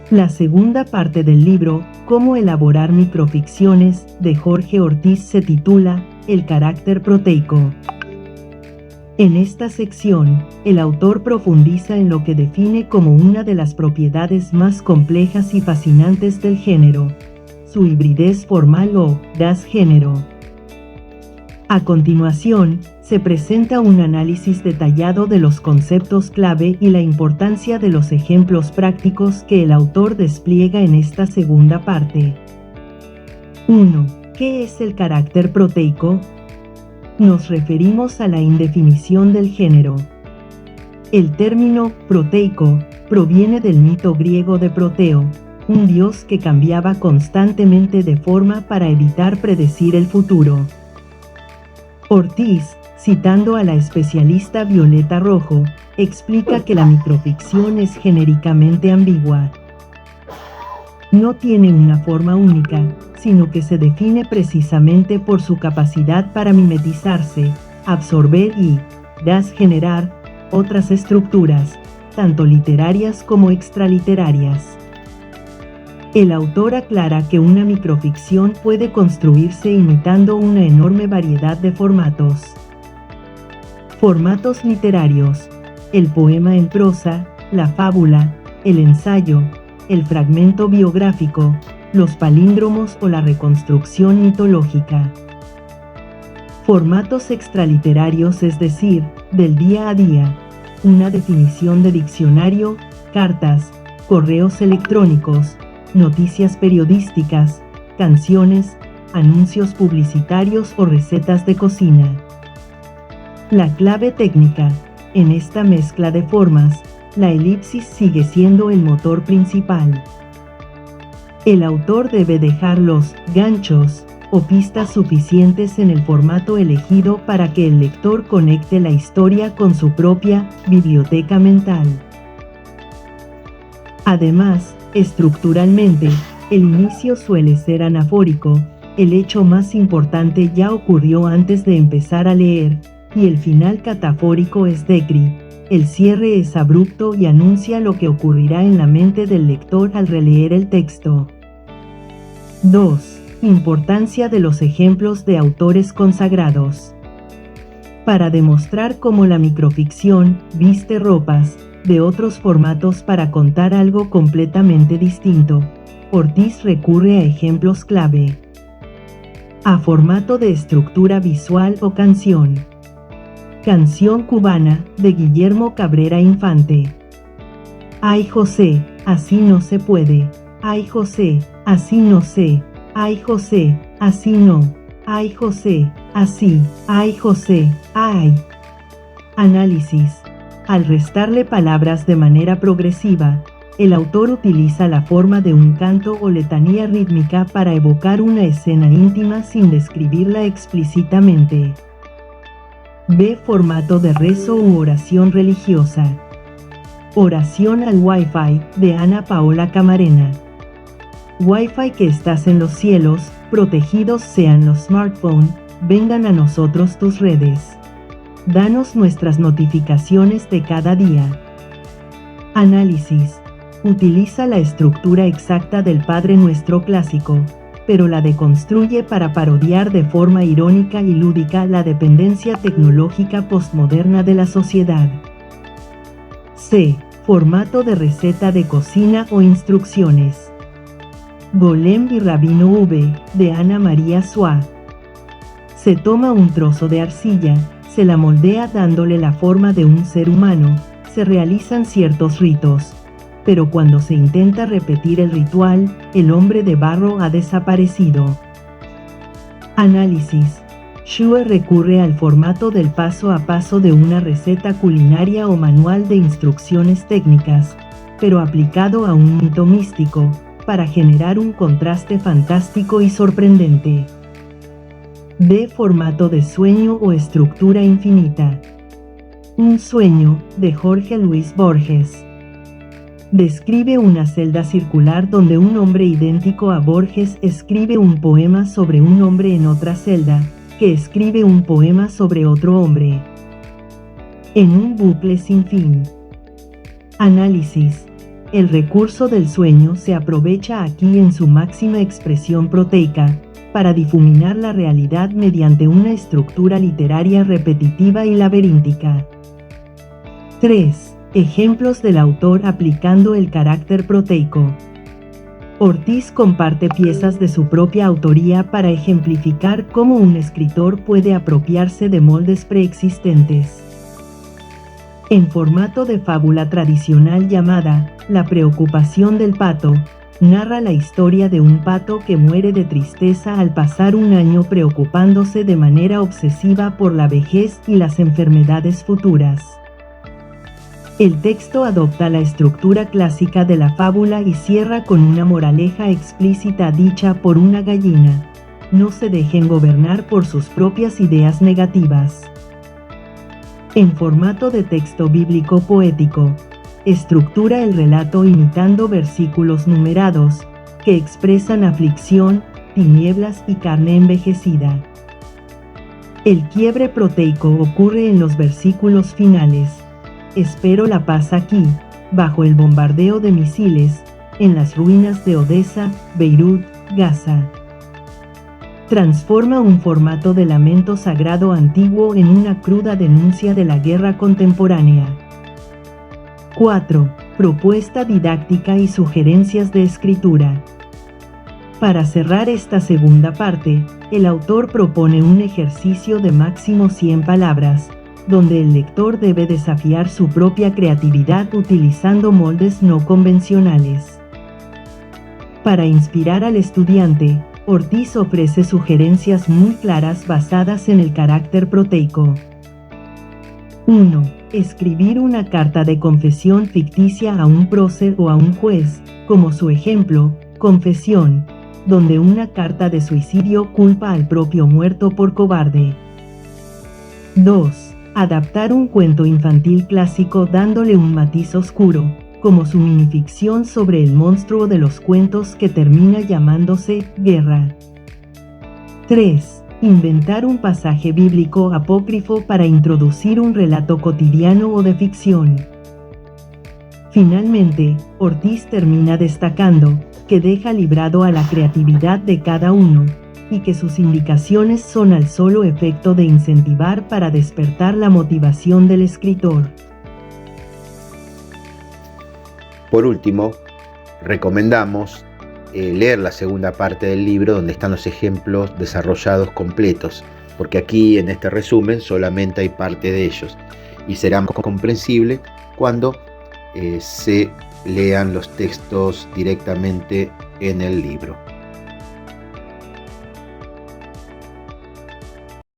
La segunda parte del libro, Cómo elaborar microficciones, de Jorge Ortiz, se titula El carácter proteico. En esta sección, el autor profundiza en lo que define como una de las propiedades más complejas y fascinantes del género, su hibridez formal o das género. A continuación, se presenta un análisis detallado de los conceptos clave y la importancia de los ejemplos prácticos que el autor despliega en esta segunda parte. 1. ¿Qué es el carácter proteico? Nos referimos a la indefinición del género. El término proteico proviene del mito griego de Proteo, un dios que cambiaba constantemente de forma para evitar predecir el futuro. Ortiz, citando a la especialista Violeta Rojo, explica que la microficción es genéricamente ambigua. No tiene una forma única, sino que se define precisamente por su capacidad para mimetizarse, absorber y generar otras estructuras, tanto literarias como extraliterarias. El autor aclara que una microficción puede construirse imitando una enorme variedad de formatos. Formatos literarios: el poema en prosa, la fábula, el ensayo, el fragmento biográfico, los palíndromos o la reconstrucción mitológica. Formatos extraliterarios, es decir, del día a día, una definición de diccionario, cartas, correos electrónicos, noticias periodísticas, canciones, anuncios publicitarios o recetas de cocina. La clave técnica: en esta mezcla de formas, la elipsis sigue siendo el motor principal. El autor debe dejar los ganchos o pistas suficientes en el formato elegido para que el lector conecte la historia con su propia biblioteca mental. Además, estructuralmente, el inicio suele ser anafórico, el hecho más importante ya ocurrió antes de empezar a leer, y el final catafórico es decri. El cierre es abrupto y anuncia lo que ocurrirá en la mente del lector al releer el texto. 2. Importancia de los ejemplos de autores consagrados. Para demostrar cómo la microficción viste ropas de otros formatos para contar algo completamente distinto, Ortiz recurre a ejemplos clave. A formato de estructura visual o canción. Canción cubana, de Guillermo Cabrera Infante. Ay José, así no se puede. Ay José, así no sé. Ay José, así no. Ay José, así. Ay José, ay. Análisis. Al restarle palabras de manera progresiva, el autor utiliza la forma de un canto o letanía rítmica para evocar una escena íntima sin describirla explícitamente. B. Formato de rezo u oración religiosa. Oración al Wi-Fi, de Ana Paola Camarena. Wi-Fi que estás en los cielos, protegidos sean los smartphones, vengan a nosotros tus redes. Danos nuestras notificaciones de cada día. Análisis. Utiliza la estructura exacta del Padre Nuestro clásico, pero la deconstruye para parodiar de forma irónica y lúdica la dependencia tecnológica postmoderna de la sociedad. C. Formato de receta de cocina o instrucciones. Golem y Rabino V, de Ana María Suá. Se toma un trozo de arcilla, se la moldea dándole la forma de un ser humano, se realizan ciertos ritos, pero cuando se intenta repetir el ritual, el hombre de barro ha desaparecido. Análisis. Shue recurre al formato del paso a paso de una receta culinaria o manual de instrucciones técnicas, pero aplicado a un mito místico, para generar un contraste fantástico y sorprendente. D. Formato de sueño o estructura infinita. Un sueño, de Jorge Luis Borges. Describe una celda circular donde un hombre idéntico a Borges escribe un poema sobre un hombre en otra celda, que escribe un poema sobre otro hombre. En un bucle sin fin. Análisis. El recurso del sueño se aprovecha aquí en su máxima expresión proteica, para difuminar la realidad mediante una estructura literaria repetitiva y laberíntica. 3. Ejemplos del autor aplicando el carácter proteico. Ortiz comparte piezas de su propia autoría para ejemplificar cómo un escritor puede apropiarse de moldes preexistentes. En formato de fábula tradicional llamada La preocupación del pato, narra la historia de un pato que muere de tristeza al pasar un año preocupándose de manera obsesiva por la vejez y las enfermedades futuras. El texto adopta la estructura clásica de la fábula y cierra con una moraleja explícita dicha por una gallina: no se dejen gobernar por sus propias ideas negativas. En formato de texto bíblico poético, estructura el relato imitando versículos numerados, que expresan aflicción, tinieblas y carne envejecida. El quiebre proteico ocurre en los versículos finales. Espero la paz aquí, bajo el bombardeo de misiles, en las ruinas de Odessa, Beirut, Gaza. Transforma un formato de lamento sagrado antiguo en una cruda denuncia de la guerra contemporánea. 4. Propuesta didáctica y sugerencias de escritura. Para cerrar esta segunda parte, el autor propone un ejercicio de máximo 100 palabras, donde el lector debe desafiar su propia creatividad utilizando moldes no convencionales. Para inspirar al estudiante, Ortiz ofrece sugerencias muy claras basadas en el carácter proteico. 1. Escribir una carta de confesión ficticia a un prócer o a un juez, como su ejemplo, Confesión, donde una carta de suicidio culpa al propio muerto por cobarde. 2. Adaptar un cuento infantil clásico dándole un matiz oscuro, como su minificción sobre el monstruo de los cuentos que termina llamándose Guerra. 3. Inventar un pasaje bíblico apócrifo para introducir un relato cotidiano o de ficción. Finalmente, Ortiz termina destacando que deja librado a la creatividad de cada uno, y que sus indicaciones son al solo efecto de incentivar para despertar la motivación del escritor. Por último, recomendamos leer la segunda parte del libro, donde están los ejemplos desarrollados completos, porque aquí en este resumen solamente hay parte de ellos, y será más comprensible cuando se lean los textos directamente en el libro.